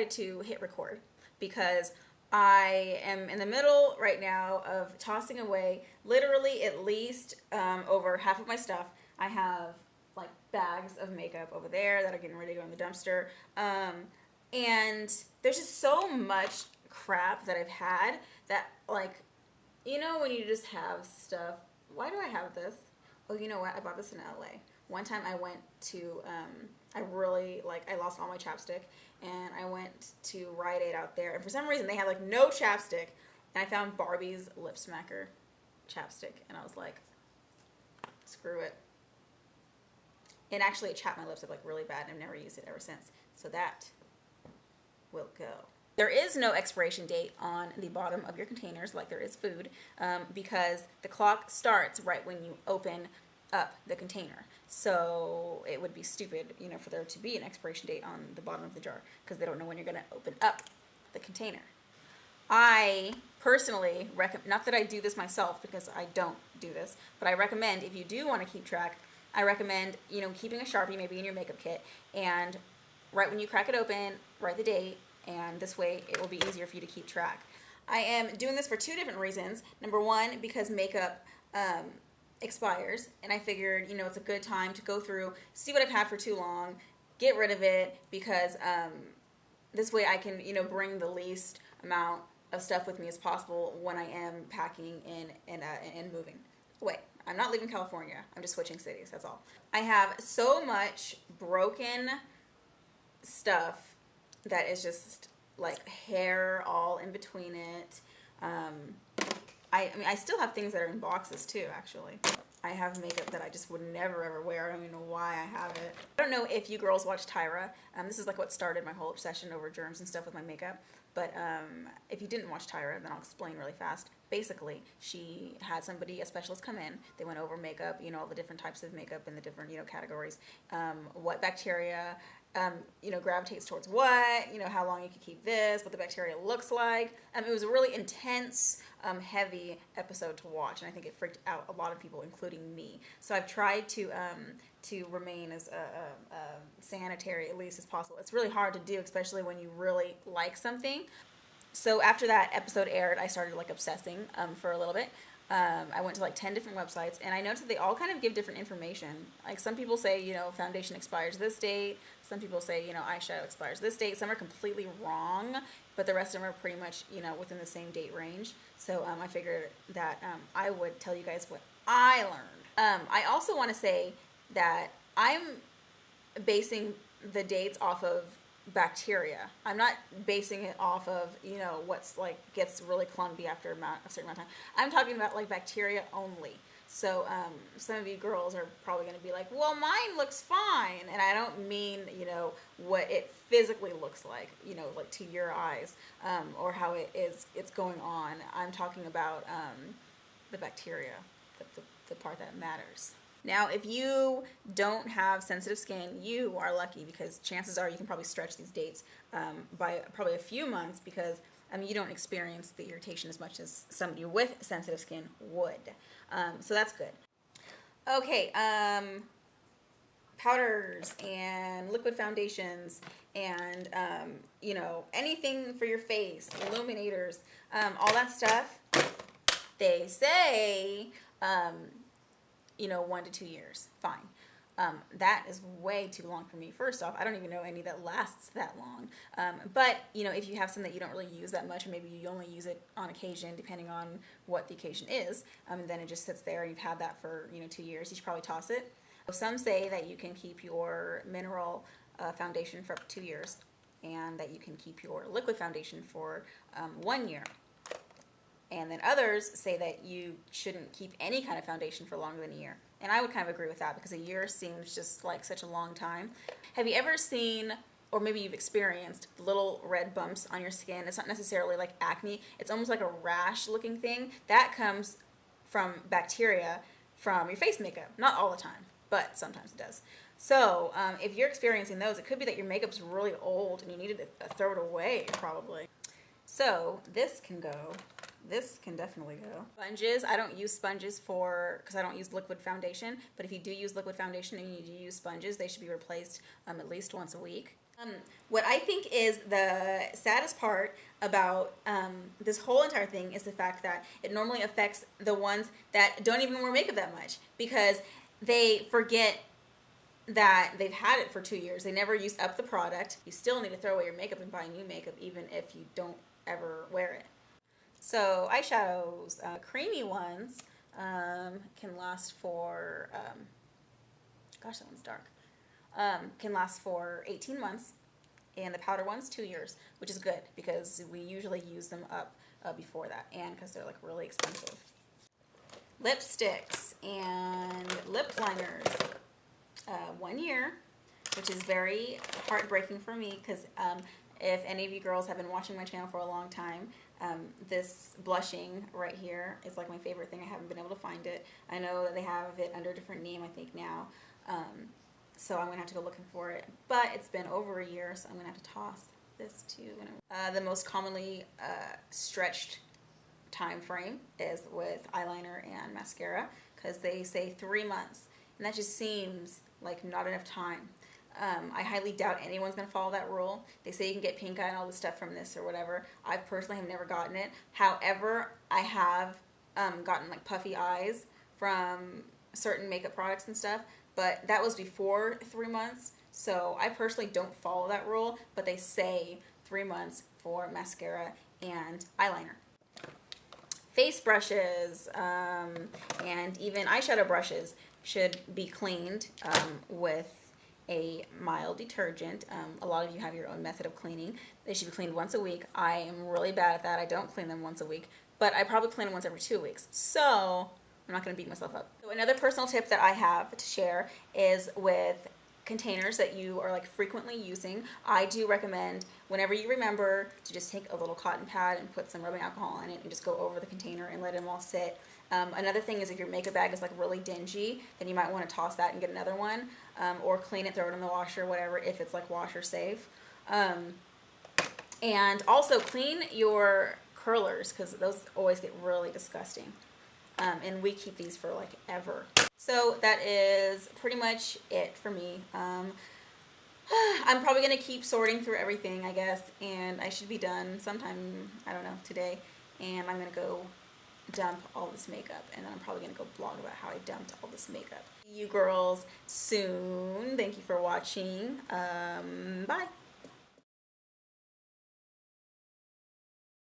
decided to hit record because I am in the middle right now of tossing away literally at least over half of my stuff. I have like bags of makeup over there that are getting ready to go in the dumpster. And there's just so much crap that I've had that, like, you know, when you just have stuff. Why do I have this? Oh, you know what? I bought this in LA. One time I went to, I lost all my chapstick, and I went to Rite Aid out there, and for some reason they had like no chapstick, and I found Barbie's Lip Smacker chapstick, and I was like, screw it. And actually it chapped my lips up like really bad, and I've never used it ever since. So that will go. There is no expiration date on the bottom of your containers like there is food, because the clock starts right when you open up the container. So it would be stupid, you know, for there to be an expiration date on the bottom of the jar because they don't know when you're going to open up the container. I personally recommend, not that I do this myself because I don't do this, but I recommend if you do want to keep track, I recommend, you know, keeping a Sharpie maybe in your makeup kit, and right when you crack it open, write the date, and this way it will be easier for you to keep track. I am doing this for two different reasons. Number one, because makeup expires, and I figured, you know, it's a good time to go through, see what I've had for too long, get rid of it, because this way I can, you know, bring the least amount of stuff with me as possible when I am packing and moving away. I'm not leaving California. I'm just switching cities. That's all. I have so much broken stuff that is just like hair all in between it. I mean, I still have things that are in boxes too, actually. I have makeup that I just would never ever wear. I don't even know why I have it. I don't know if you girls watch Tyra. This is like what started my whole obsession over germs and stuff with my makeup. But if you didn't watch Tyra, then I'll explain really fast. Basically, she had somebody, a specialist, come in. They went over makeup, you know, all the different types of makeup and the different, you know, categories. What bacteria, you know, gravitates towards what, you know, how long you can keep this, what the bacteria looks like. It was a really intense, heavy episode to watch, and I think it freaked out a lot of people, including me. So I've tried to remain as sanitary, at least, as possible. It's really hard to do, especially when you really like something. So after that episode aired, I started like obsessing for a little bit. I went to like 10 different websites, and I noticed that they all kind of give different information. Like some people say, you know, foundation expires this date. Some people say, you know, eyeshadow expires this date. Some are completely wrong, but the rest of them are pretty much, you know, within the same date range. So I figured that I would tell you guys what I learned. I also want to say that I'm basing the dates off of bacteria. I'm not basing it off of, you know, what's like gets really clumpy after a certain amount of time. I'm talking about like bacteria only. So some of you girls are probably going to be like, well, mine looks fine. And I don't mean, you know, what it physically looks like, you know, like to your eyes, or how it's going on. I'm talking about the bacteria, the part that matters. Now, if you don't have sensitive skin, you are lucky, because chances are you can probably stretch these dates by probably a few months, because you don't experience the irritation as much as somebody with sensitive skin would. So that's good. Okay, powders and liquid foundations and, you know, anything for your face, illuminators, all that stuff, they say, you know, 1 to 2 years, fine. That is way too long for me. First off, I don't even know any that lasts that long. But, you know, if you have some that you don't really use that much, or maybe you only use it on occasion, depending on what the occasion is, then it just sits there and you've had that for, you know, 2 years, you should probably toss it. Some say that you can keep your mineral foundation for up to 2 years, and that you can keep your liquid foundation for 1 year. And then others say that you shouldn't keep any kind of foundation for longer than a year. And I would kind of agree with that, because a year seems just like such a long time. Have you ever seen, or maybe you've experienced, little red bumps on your skin? It's not necessarily like acne. It's almost like a rash looking thing. That comes from bacteria from your face makeup. Not all the time, but sometimes it does. So if you're experiencing those, it could be that your makeup's really old and you needed to throw it away, probably. So this can go. This can definitely go. Sponges, I don't use sponges because I don't use liquid foundation, but if you do use liquid foundation and you do use sponges, they should be replaced at least once a week. What I think is the saddest part about this whole entire thing is the fact that it normally affects the ones that don't even wear makeup that much, because they forget that they've had it for 2 years. They never use up the product. You still need to throw away your makeup and buy new makeup even if you don't ever wear it. So eyeshadows, creamy ones can last for, gosh, that one's dark, can last for 18 months. And the powder ones 2 years, which is good because we usually use them up before that, and because they're like really expensive. Lipsticks and lip liners, 1 year, which is very heartbreaking for me because if any of you girls have been watching my channel for a long time, this blushing right here is like my favorite thing. I haven't been able to find it. I know that they have it under a different name, I think, now. So I'm going to have to go looking for it. But it's been over a year, so I'm going to have to toss this too. The most commonly stretched time frame is with eyeliner and mascara, because they say 3 months. And that just seems like not enough time. I highly doubt anyone's going to follow that rule. They say you can get pink eye and all this stuff from this or whatever. I personally have never gotten it. However, I have gotten like puffy eyes from certain makeup products and stuff. But that was before 3 months, so I personally don't follow that rule, but they say 3 months for mascara and eyeliner. Face brushes and even eyeshadow brushes should be cleaned with a mild detergent. A lot of you have your own method of cleaning. They should be cleaned once a week. I am really bad at that. I don't clean them once a week, but I probably clean them once every 2 weeks. So I'm not going to beat myself up. So another personal tip that I have to share is with containers that you are like frequently using. I do recommend, whenever you remember, to just take a little cotton pad and put some rubbing alcohol in it and just go over the container and let them all sit. Another thing is, if your makeup bag is like really dingy, then you might want to toss that and get another one, or clean it, throw it in the washer, whatever, if it's like washer safe. And also clean your curlers, because those always get really disgusting. And we keep these for like ever. So that is pretty much it for me. I'm probably going to keep sorting through everything, I guess, and I should be done sometime, I don't know, today. And I'm going to go dump all this makeup, and then I'm probably going to go blog about how I dumped all this makeup. See you girls soon. Thank you for watching. Bye.